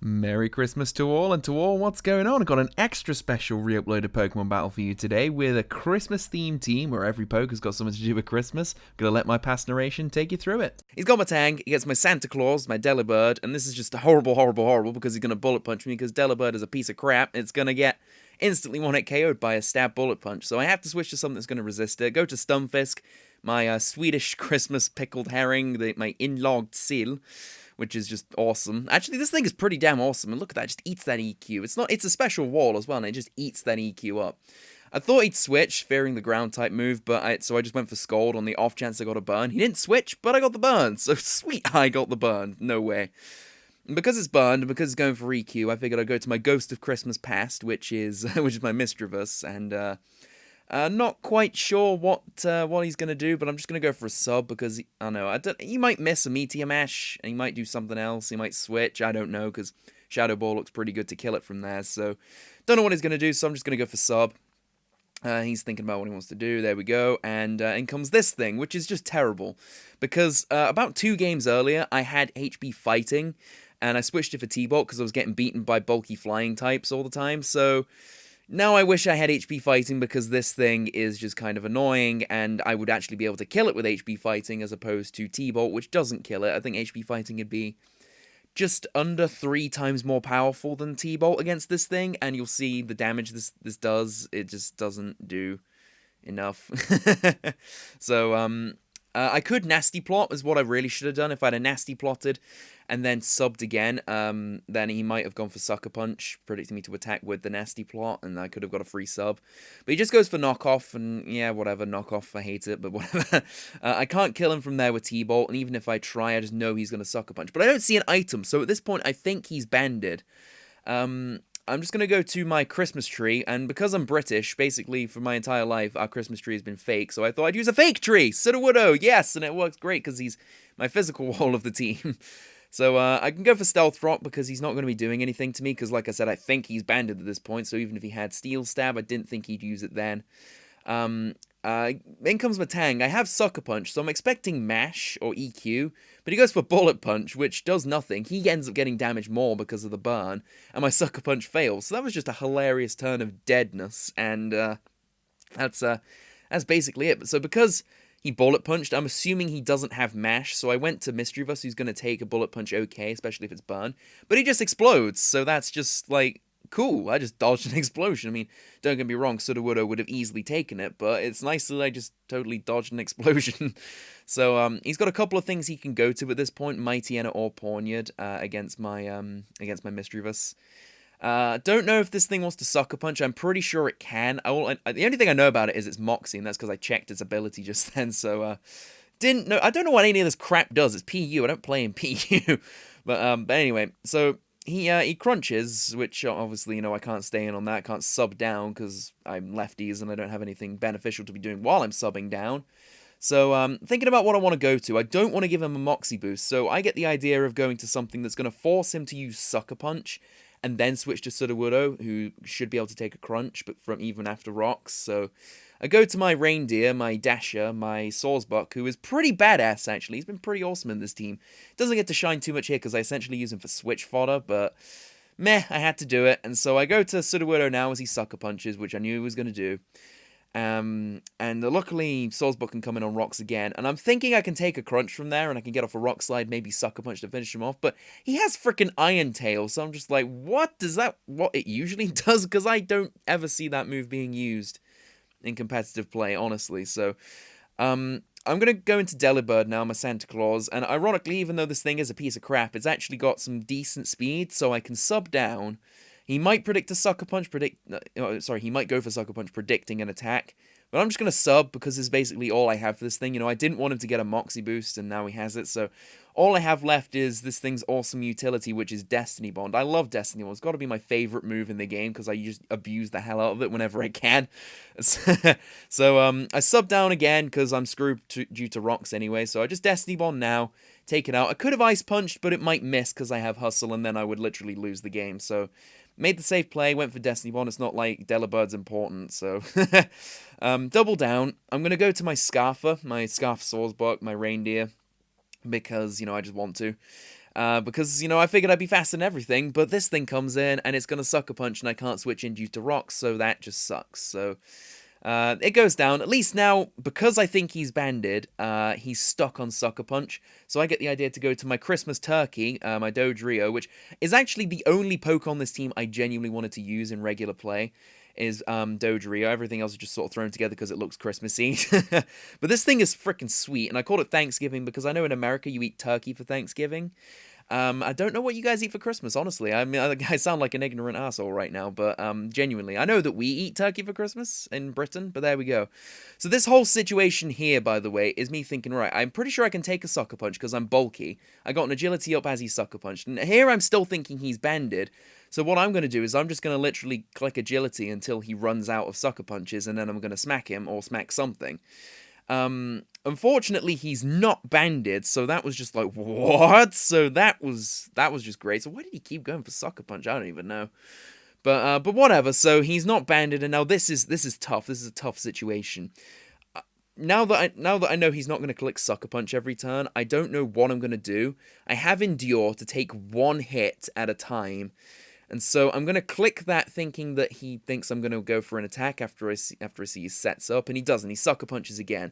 Merry Christmas to all, and to all, what's going on? I've got an extra special re-uploaded Pokemon battle for you today with a Christmas-themed team where every poke has got something to do with Christmas. I'm gonna let my past narration take you through it. He's got my Tang, he gets my Santa Claus, my Delibird, and this is just horrible because he's gonna bullet punch me because Delibird is a piece of crap. It's gonna get instantly one-hit KO'd by a stab bullet punch, so I have to switch to something that's gonna resist it. Go to Stunfisk, my Swedish Christmas pickled herring, my in-logged seal, which is just awesome. Actually, this thing is pretty damn awesome. And look at that, it just eats that EQ. It's a special wall as well, and it just eats that EQ up. I thought he'd switch, fearing the ground type move, so I just went for Scald on the off chance I got a burn. He didn't switch, but I got the burn. So sweet, I got the burn. No way. And because it's burned, and because it's going for EQ, I figured I'd go to my Ghost of Christmas Past, which is my Mischievous, and not quite sure what he's gonna do, but I'm just gonna go for a sub because he might miss a Meteor Mash and he might do something else. He might switch. I don't know because Shadow Ball looks pretty good to kill it from there. So don't know what he's gonna do. So I'm just gonna go for sub. He's thinking about what he wants to do. There we go. And in comes this thing, which is just terrible because about 2 games earlier I had HP Fighting and I switched it for T-Bolt because I was getting beaten by bulky flying types all the time. So now I wish I had HP Fighting because this thing is just kind of annoying and I would actually be able to kill it with HP Fighting as opposed to T-Bolt, which doesn't kill it. I think HP Fighting would be just under 3 times more powerful than T-Bolt against this thing, and you'll see the damage this does. It just doesn't do enough. So, I could Nasty Plot is what I really should have done. If I'd have Nasty Plotted and then subbed again, then he might have gone for Sucker Punch, predicting me to attack with the Nasty Plot, and I could have got a free sub. But he just goes for Knockoff, and yeah, whatever, Knockoff, I hate it, but whatever. I can't kill him from there with T-Bolt, and even if I try, I just know he's going to Sucker Punch. But I don't see an item, so at this point, I think he's banded. I'm just going to go to my Christmas tree, and because I'm British, basically, for my entire life, our Christmas tree has been fake, so I thought I'd use a fake tree! Sudowoodo, yes! And it works great, because he's my physical wall of the team. So, I can go for Stealth Rock, because he's not going to be doing anything to me, because like I said, I think he's banded at this point, so even if he had Steel Stab, I didn't think he'd use it then. In comes my Tang. I have Sucker Punch, so I'm expecting Mash or EQ, but he goes for Bullet Punch, which does nothing. He ends up getting damaged more because of the burn, and my Sucker Punch fails. So that was just a hilarious turn of deadness, and that's basically it. So because he Bullet Punched, I'm assuming he doesn't have Mash, so I went to Mischievous, who's going to take a Bullet Punch okay, especially if it's burn, but he just explodes, so that's just, like, cool. I just dodged an explosion. I mean, don't get me wrong, Sudowoodo would have easily taken it, but it's nice that I just totally dodged an explosion. So, he's got a couple of things he can go to at this point, Mighty Enna or Pawniard, against my Mischievous. Don't know if this thing wants to Sucker Punch. I'm pretty sure it can. The only thing I know about it is it's Moxie, and that's because I checked its ability just then, so, didn't know. I don't know what any of this crap does. It's PU. I don't play in PU. But anyway, so he crunches, which obviously, I can't stay in on that. I can't sub down because I'm lefties and I don't have anything beneficial to be doing while I'm subbing down. So, thinking about what I want to go to, I don't want to give him a Moxie boost, so I get the idea of going to something that's going to force him to use Sucker Punch, and then switch to Sudowoodo, who should be able to take a crunch, but from even after rocks. So I go to my Reindeer, my Dasher, my Sawsbuck, who is pretty badass, actually. He's been pretty awesome in this team. Doesn't get to shine too much here, because I essentially use him for switch fodder, but meh, I had to do it. And so I go to Sudowoodo now as he Sucker Punches, which I knew he was going to do. And luckily, Sawsbuck can come in on rocks again, and I'm thinking I can take a crunch from there, and I can get off a rock slide, maybe Sucker Punch to finish him off, but he has freaking Iron Tail, so I'm just like, what it usually does? Because I don't ever see that move being used in competitive play, honestly, so, I'm gonna go into Delibird now, my Santa Claus, and ironically, even though this thing is a piece of crap, it's actually got some decent speed, so I can sub down. He might predict a Sucker Punch, he might go for Sucker Punch predicting an attack, but I'm just going to sub because it's basically all I have for this thing. I didn't want him to get a Moxie boost, and now he has it, so all I have left is this thing's awesome utility, which is Destiny Bond. I love Destiny Bond. It's got to be my favorite move in the game because I just abuse the hell out of it whenever I can. So, I sub down again because I'm screwed due to rocks anyway, so I just Destiny Bond now, take it out. I could have Ice Punched, but it might miss because I have Hustle, and then I would literally lose the game, so made the safe play, went for Destiny Bond. It's not like Delibird's important, so double down. I'm going to go to my Scarf Sawsbuck, my Reindeer, because, I just want to. Because, you know, I figured I'd be faster than everything, but this thing comes in and it's going to Sucker Punch and I can't switch in due to rocks, so that just sucks. So it goes down. At least now, because I think he's banded, he's stuck on Sucker Punch, so I get the idea to go to my Christmas Turkey, my Dodrio, which is actually the only poke on this team I genuinely wanted to use in regular play. Is Dodrio. Everything else is just sort of thrown together because it looks Christmassy. But this thing is freaking sweet, and I called it Thanksgiving because I know in America you eat turkey for Thanksgiving. I don't know what you guys eat for Christmas, honestly. I mean, I sound like an ignorant asshole right now, but genuinely, I know that we eat turkey for Christmas in Britain, but there we go. So this whole situation here, by the way, is me thinking, right, I'm pretty sure I can take a Sucker Punch because I'm bulky. I got an agility up as he Sucker Punched, and here I'm still thinking he's banded. So what I'm going to do is I'm just going to literally click agility until he runs out of Sucker Punches, and then I'm going to smack him or smack something. Unfortunately, he's not banded, so that was just like, what? So that was just great. So why did he keep going for Sucker Punch? I don't even know. But whatever. So he's not banded, and now this is tough. This is a tough situation. Now that I know he's not going to click Sucker Punch every turn, I don't know what I'm going to do. I have Endure to take one hit at a time. And so I'm going to click that thinking that he thinks I'm going to go for an attack after I see he sets up, and he doesn't. He Sucker Punches again.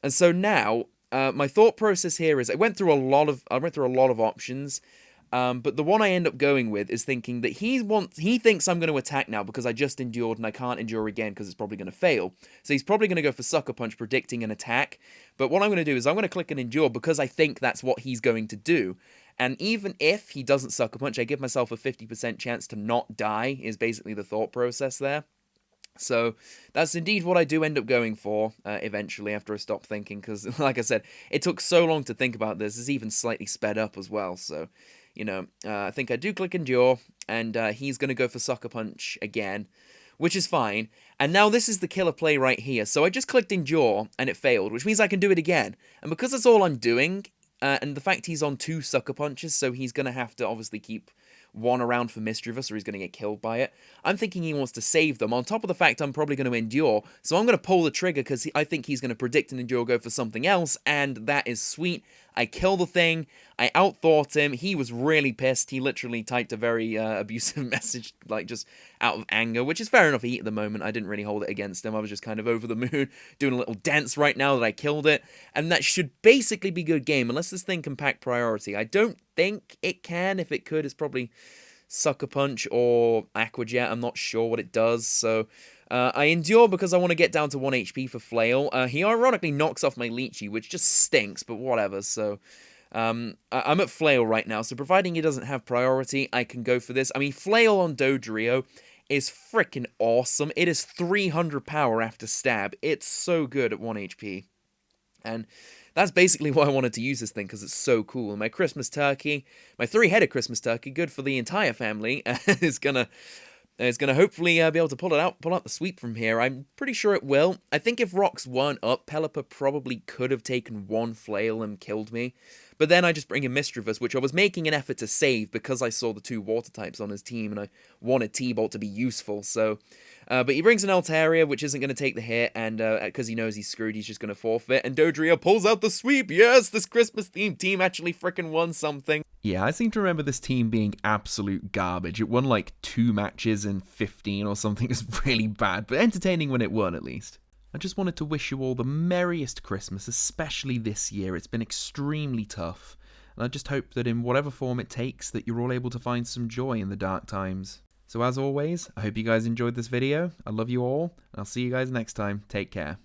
And so now, my thought process here is I went through a lot of options, but the one I end up going with is thinking that he thinks I'm going to attack now because I just endured and I can't endure again because it's probably going to fail. So he's probably going to go for Sucker Punch, predicting an attack. But what I'm going to do is I'm going to click an endure because I think that's what he's going to do. And even if he doesn't Sucker Punch, I give myself a 50% chance to not die, is basically the thought process there. So that's indeed what I do end up going for eventually after I stop thinking, because like I said, it took so long to think about this. It's even slightly sped up as well. So, you know, I think I do click Endure, and he's going to go for Sucker Punch again, which is fine. And now this is the killer play right here. So I just clicked Endure, and it failed, which means I can do it again. And because that's all I'm doing, and the fact he's on 2 Sucker Punches, so he's going to have to obviously keep one around for Mischievous or he's going to get killed by it. I'm thinking he wants to save them, on top of the fact I'm probably going to endure, so I'm going to pull the trigger because I think he's going to predict and endure, go for something else, and that is sweet. I kill the thing, I outthought him, he was really pissed, he literally typed a very abusive message, like just out of anger, which is fair enough at the moment. I didn't really hold it against him, I was just kind of over the moon, doing a little dance right now that I killed it, and that should basically be good game, unless this thing can pack priority. I don't think it can. If it could, it's probably Sucker Punch or Aqua Jet, I'm not sure what it does, so I endure because I want to get down to 1 HP for Flail. He ironically knocks off my Leechy, which just stinks, but whatever, so I'm at Flail right now, so providing he doesn't have priority, I can go for this. I mean, Flail on Dodrio is freaking awesome. It is 300 power after stab. It's so good at 1 HP, and that's basically why I wanted to use this thing, because it's so cool. And my Christmas turkey, my 3-headed Christmas turkey, good for the entire family, is gonna hopefully be able to pull out the sweep from here. I'm pretty sure it will. I think if rocks weren't up, Pelipper probably could have taken 1 flail and killed me. But then I just bring in Mischievous, which I was making an effort to save because I saw the 2 water types on his team, and I wanted T-Bolt to be useful, so... but he brings an Altaria, which isn't going to take the hit, and because he knows he's screwed, he's just going to forfeit, and Dodrio pulls out the sweep! Yes, this Christmas-themed team actually frickin' won something! Yeah, I seem to remember this team being absolute garbage. It won like 2 matches in 15 or something. It was really bad, but entertaining when it won, at least. I just wanted to wish you all the merriest Christmas, especially this year. It's been extremely tough, and I just hope that in whatever form it takes, that you're all able to find some joy in the dark times. So as always, I hope you guys enjoyed this video. I love you all, and I'll see you guys next time. Take care.